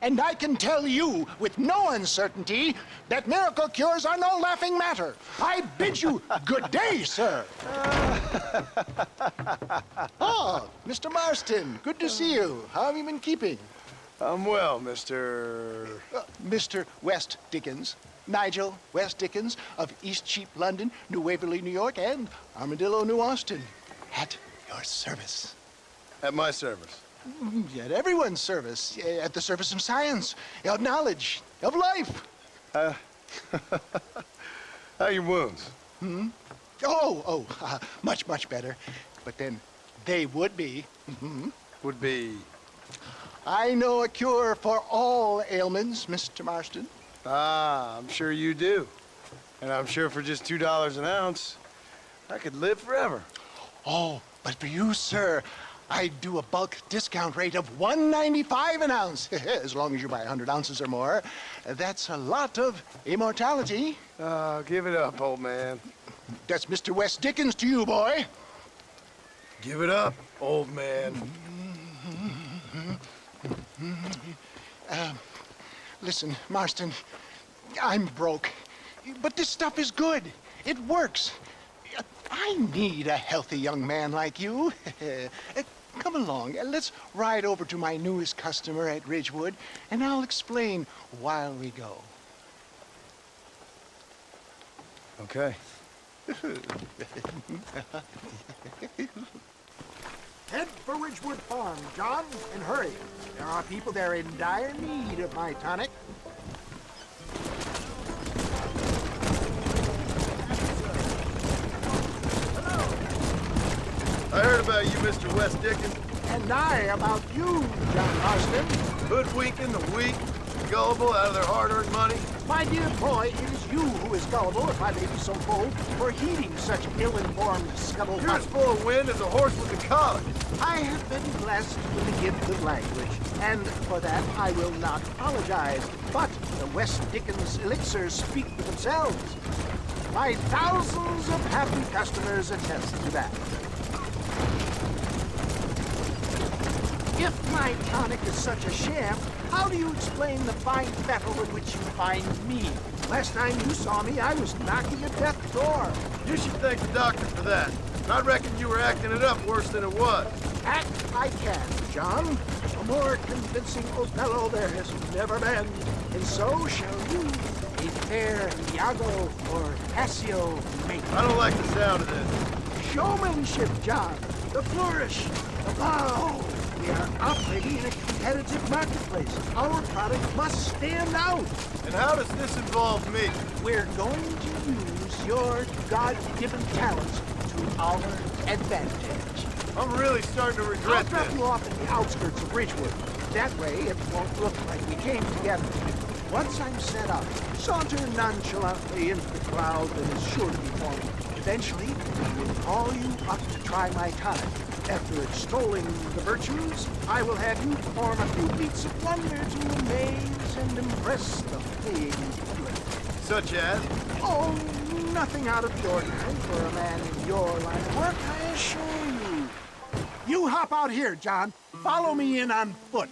And I can tell you with no uncertainty that miracle cures are no laughing matter. I bid you good day, sir. Oh, Mr. Marston, good to see you. How have you been keeping? I'm well, Mr. Mr. West Dickens. Nigel West Dickens of Eastcheap, London, New Waverly, New York, and Armadillo, New Austin. At your service. At my service. At everyone's service. At the service of science, of knowledge, of life. How are your wounds? Much, much better. But then they would be. Would be... I know a cure for all ailments, Mr. Marston. Ah, I'm sure you do. And I'm sure for just $2 an ounce, I could live forever. Oh, but for you, sir, I do a bulk discount rate of $1.95 an ounce. As long as you buy 100 ounces or more. That's a lot of immortality. Give it up, old man. That's Mr. West Dickens to you, boy. Give it up, old man. Listen, Marston, I'm broke, but this stuff is good. It works. I need a healthy young man like you. Come along, let's ride over to my newest customer at Ridgewood, and I'll explain while we go. Okay. Head for Ridgewood Farm, John, and hurry. There are people there in dire need of my tonic. I heard about you, Mr. West Dickens. And I about you, John Marston. Hoodwinking the weak, gullible out of their hard-earned money. My dear boy, it is you who is gullible, if I may be so bold, for heeding such ill-informed scuttlebutt. You're as full of wind as a horse with a collar. I have been blessed with the gift of language, and for that I will not apologize. But the West Dickens elixirs speak for themselves. My thousands of happy customers attest to that. If my tonic is such a sham, how do you explain the fine fettle in which you find me? Last time you saw me, I was knocking at death's door. You should thank the doctor for that. I reckon you were acting it up worse than it was. Act I can, John. A more convincing Othello there has never been. And so shall you, a fair Iago or Cassio make. I don't like the sound of this. Showmanship, John. The flourish, the bow. We are operating in a competitive marketplace. Our product must stand out. And how does this involve me? We're going to use your God-given talents to our advantage. I'm really starting to I'll regret drop this. you off in the outskirts of Ridgewood. That way, it won't look like we came together. Once I'm set up, saunter nonchalantly into the crowd that is sure to be forming. Eventually, I will call you up to try my tonic. After extolling the virtues, I will have you perform a few feats of wonder to amaze and impress the paying public. Such as? Oh, nothing out of the ordinary for a man in your line of work, I assure you. You hop out here, John. Follow me in on foot.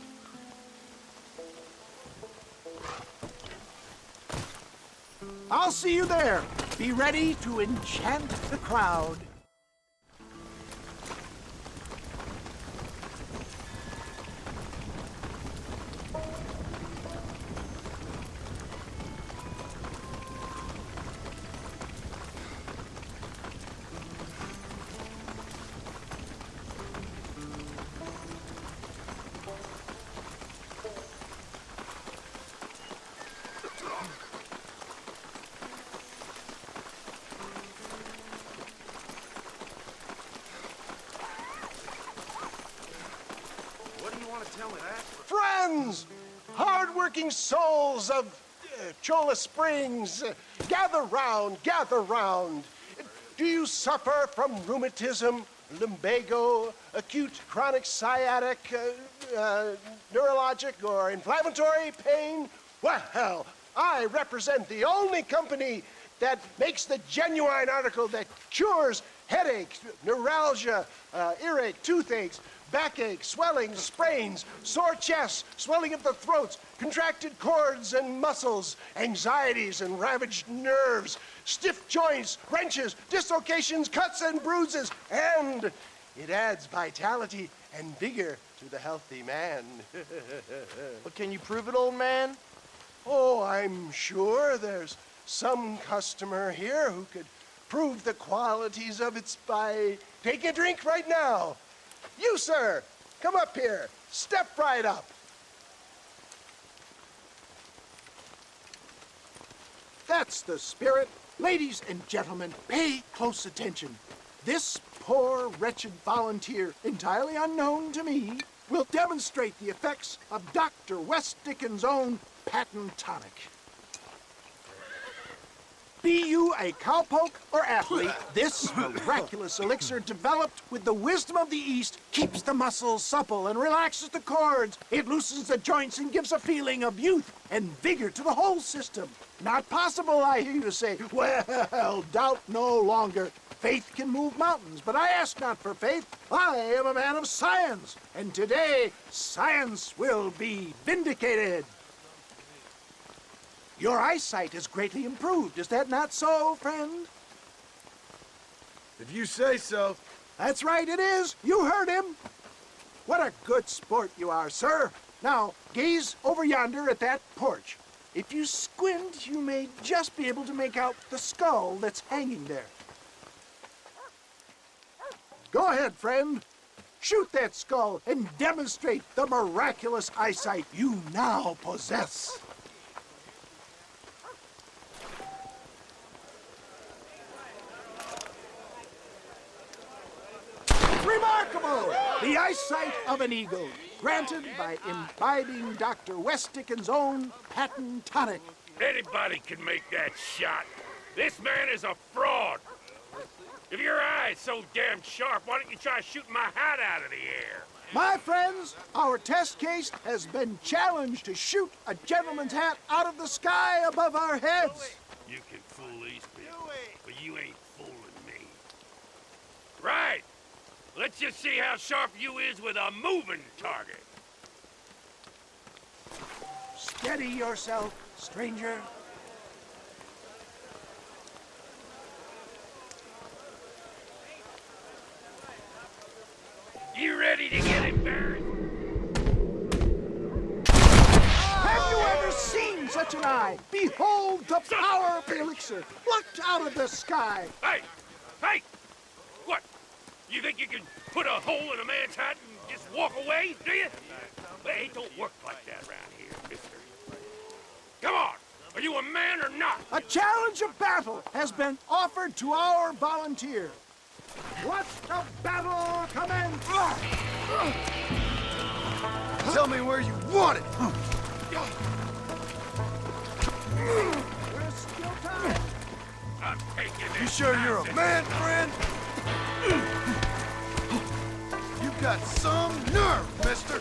I'll see you there. Be ready to enchant the crowd. Friends, hard-working souls of Cholla Springs, gather round, gather round. Do you suffer from rheumatism, lumbago, acute chronic sciatic, neurologic, or inflammatory pain? Well, I represent the only company that makes the genuine article that cures headaches, neuralgia, earache, toothaches, backache, swelling, sprains, sore chests, swelling of the throats, contracted cords and muscles, anxieties and ravaged nerves, stiff joints, wrenches, dislocations, cuts and bruises, and it adds vitality and vigor to the healthy man. But can you prove it, old man? Oh, I'm sure there's some customer here who could prove the qualities of it by taking a drink right now. You, sir, come up here. Step right up. That's the spirit. Ladies and gentlemen, pay close attention. This poor, wretched volunteer, entirely unknown to me, will demonstrate the effects of Dr. West Dickens' own patent tonic. Be you a cowpoke or athlete, this miraculous elixir developed with the wisdom of the East keeps the muscles supple and relaxes the cords. It loosens the joints and gives a feeling of youth and vigor to the whole system. Not possible, I hear you say. Well, doubt no longer. Faith can move mountains, but I ask not for faith. I am a man of science, and today science will be vindicated. Your eyesight has greatly improved. Is that not so, friend? If you say so. That's right, it is. You heard him. What a good sport you are, sir. Now, gaze over yonder at that porch. If you squint, you may just be able to make out the skull that's hanging there. Go ahead, friend. Shoot that skull and demonstrate the miraculous eyesight you now possess. Remarkable! The eyesight of an eagle, granted by imbibing Dr. West Dickens' own patent tonic. Anybody can make that shot. This man is a fraud. If your eye's so damn sharp, why don't you try shooting my hat out of the air? My friends, our test case has been challenged to shoot a gentleman's hat out of the sky above our heads. You can fool these people, but you ain't fooling me. Right. Let's just see how sharp you is with a moving target. Steady yourself, stranger. You ready to get embarrassed? Have you ever seen such an eye? Behold the power of the elixir, plucked out of the sky. Hey! Hey! What? You think you can put a hole in a man's hat and just walk away, do you? Well, it don't work like that around here, mister. Come on! Are you a man or not? A challenge of battle has been offered to our volunteer. Let the battle commence! Tell me where you want it. There's still time. I'm taking this. You sure you're a man, friend? You got some nerve, mister.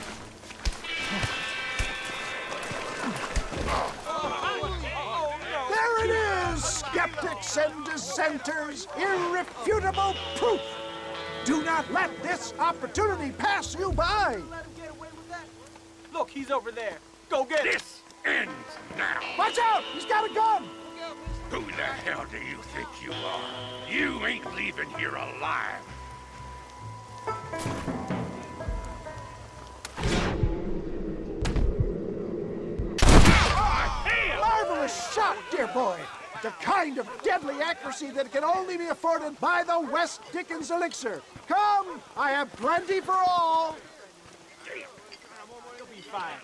There it is, skeptics and dissenters, irrefutable proof. Do not let this opportunity pass you by. Look, he's over there. Go get him. This ends now. Watch out, he's got a gun. Who the hell do you think you are? You ain't leaving here alive. Marvelous shot, dear boy. The kind of deadly accuracy that can only be afforded by the West Dickens elixir. Come, I have plenty for all. You'll be fine.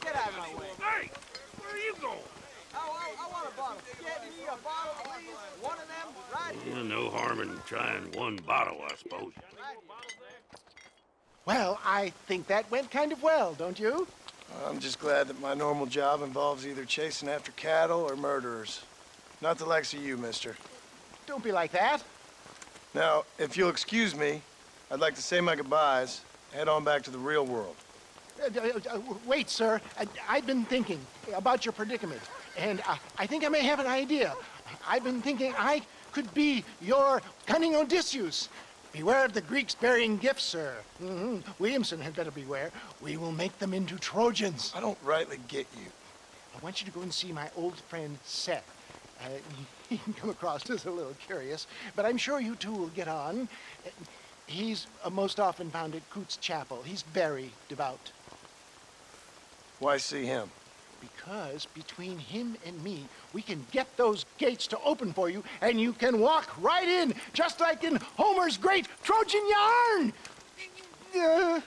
Get out of my way. Hey, where are you going? I want a bottle. Get me a bottle, please. One of them right here. No harm in trying one bottle, I suppose. Well, I think that went kind of well, don't you? I'm just glad that my normal job involves either chasing after cattle or murderers. Not the likes of you, mister. Don't be like that. Now, if you'll excuse me, I'd like to say my goodbyes, head on back to the real world. Wait, sir. I've been thinking about your predicament, and I think I may have an idea. I've been thinking I could be your cunning Odysseus. Beware of the Greeks bearing gifts, sir. Williamson had better beware. We will make them into Trojans. I don't rightly get you. I want you to go and see my old friend Seth. He can come across as a little curious, but I'm sure you two will get on. He's most often found at Coots Chapel. He's very devout. Why see him? Because between him and me, we can get those gates to open for you, and you can walk right in, just like in Homer's great Trojan yarn! Yeah!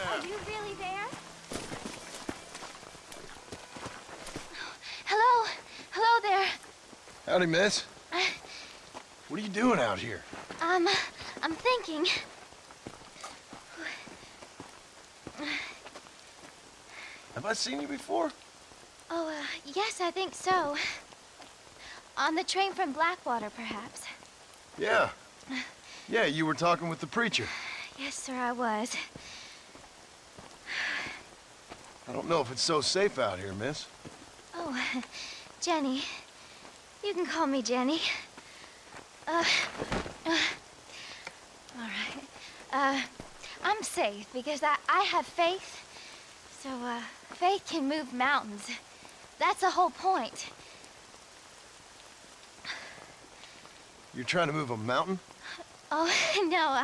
Are you really there? Hello? Hello there. Howdy, miss. What are you doing out here? I'm thinking. Have I seen you before? Oh, yes, I think so. On the train from Blackwater, perhaps. Yeah. Yeah, you were talking with the preacher. Yes, sir, I was. I don't know if it's so safe out here, miss. Oh, Jenny. You can call me Jenny. All right. I'm safe because I have faith. So, faith can move mountains. That's the whole point. You're trying to move a mountain? Oh, no,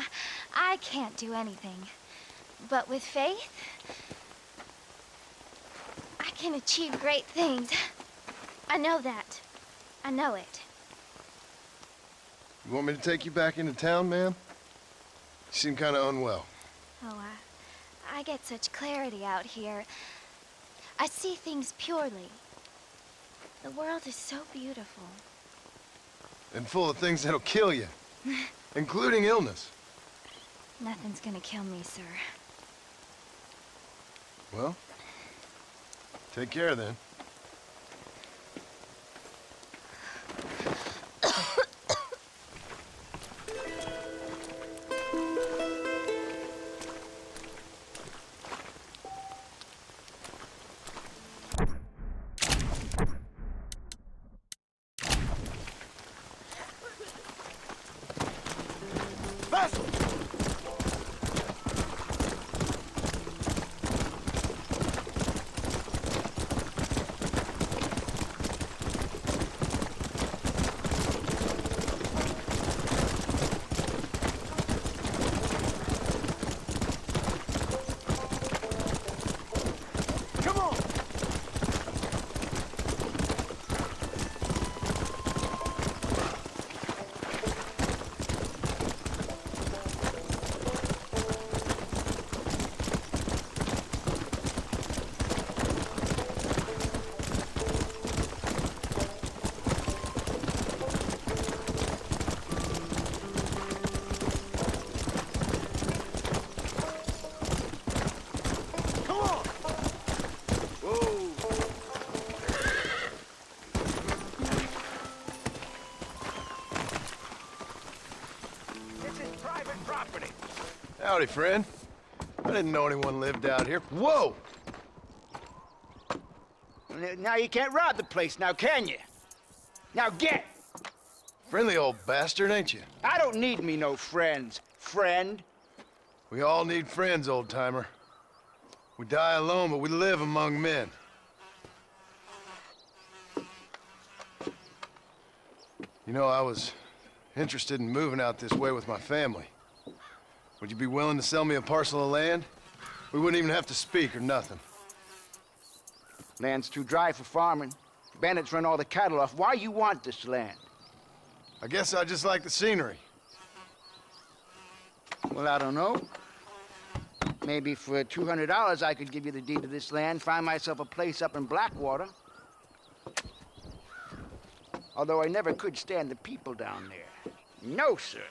I can't do anything. But with faith, I can achieve great things. I know that. I know it. You want me to take you back into town, ma'am? You seem kind of unwell. Oh, I get such clarity out here. I see things purely. The world is so beautiful. And full of things that'll kill you. Including illness. Nothing's gonna kill me, sir. Well, take care then. Howdy, friend. I didn't know anyone lived out here. Whoa! Now you can't rob the place now, can you? Now get! Friendly old bastard, ain't you? I don't need me no friends. Friend? We all need friends, old-timer. We die alone, but we live among men. You know, I was interested in moving out this way with my family. Would you be willing to sell me a parcel of land? We wouldn't even have to speak or nothing. Land's too dry for farming. Bandits run all the cattle off. Why you want this land? I guess I just like the scenery. Well, I don't know. Maybe for $200 I could give you the deed to this land, find myself a place up in Blackwater. Although I never could stand the people down there. No, sir.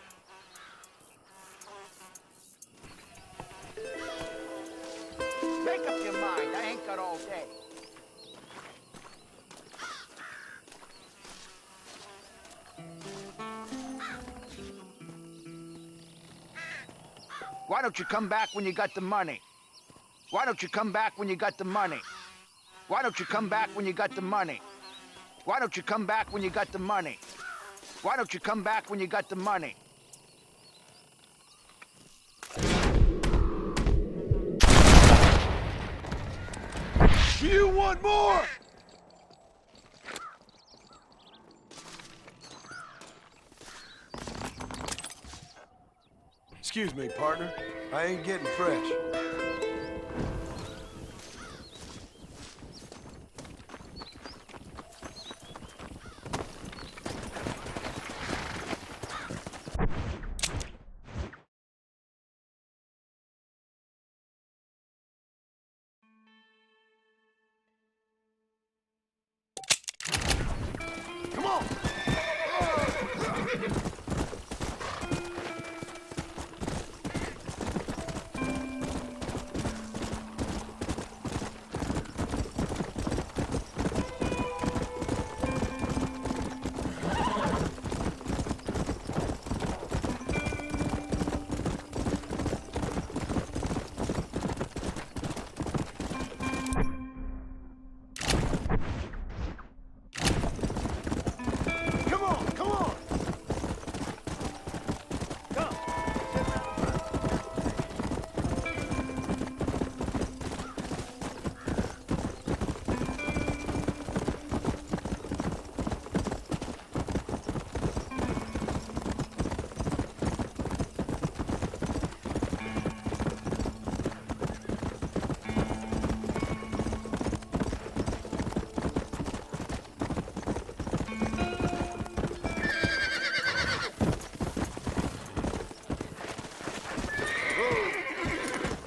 Make up your mind. I ain't got all day. Why don't you come back when you got the money? Why don't you come back when you got the money? Why don't you come back when you got the money? Why don't you come back when you got the money? Why don't you come back when you got the money? You want more? Excuse me, partner. I ain't getting fresh. Come on! Come on, come on! Come.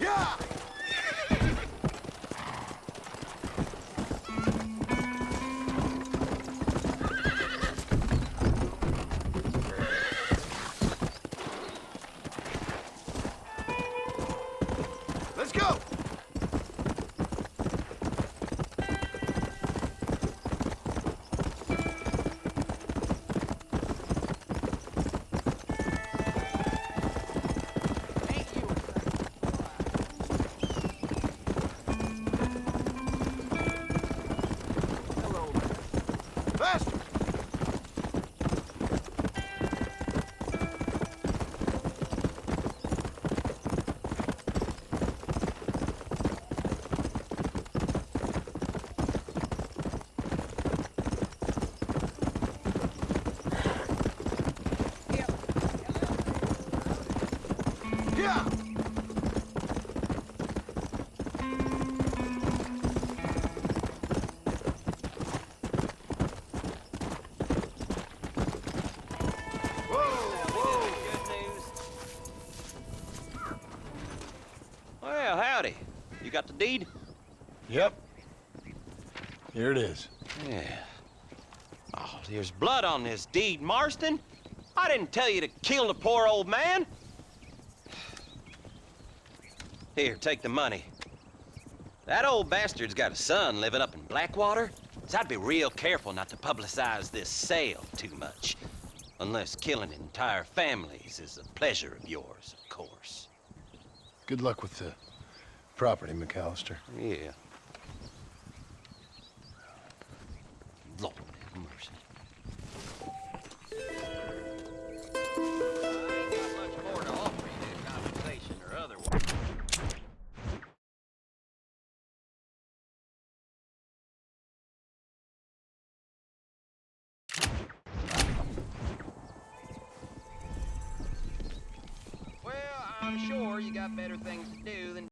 Yeah! Let's go! Thank you. Hello. Faster! Yeah! Well, howdy. You got the deed? Yep. Here it is. Yeah. Oh, there's blood on this deed, Marston. I didn't tell you to kill the poor old man. Here, take the money. That old bastard's got a son living up in Blackwater, so I'd be real careful not to publicize this sale too much. Unless killing entire families is a pleasure of yours, of course. Good luck with the property, McAllister. Yeah. Lord have mercy. I ain't got much more to offer you, compensation or otherwise. on the shore, you got better things to do than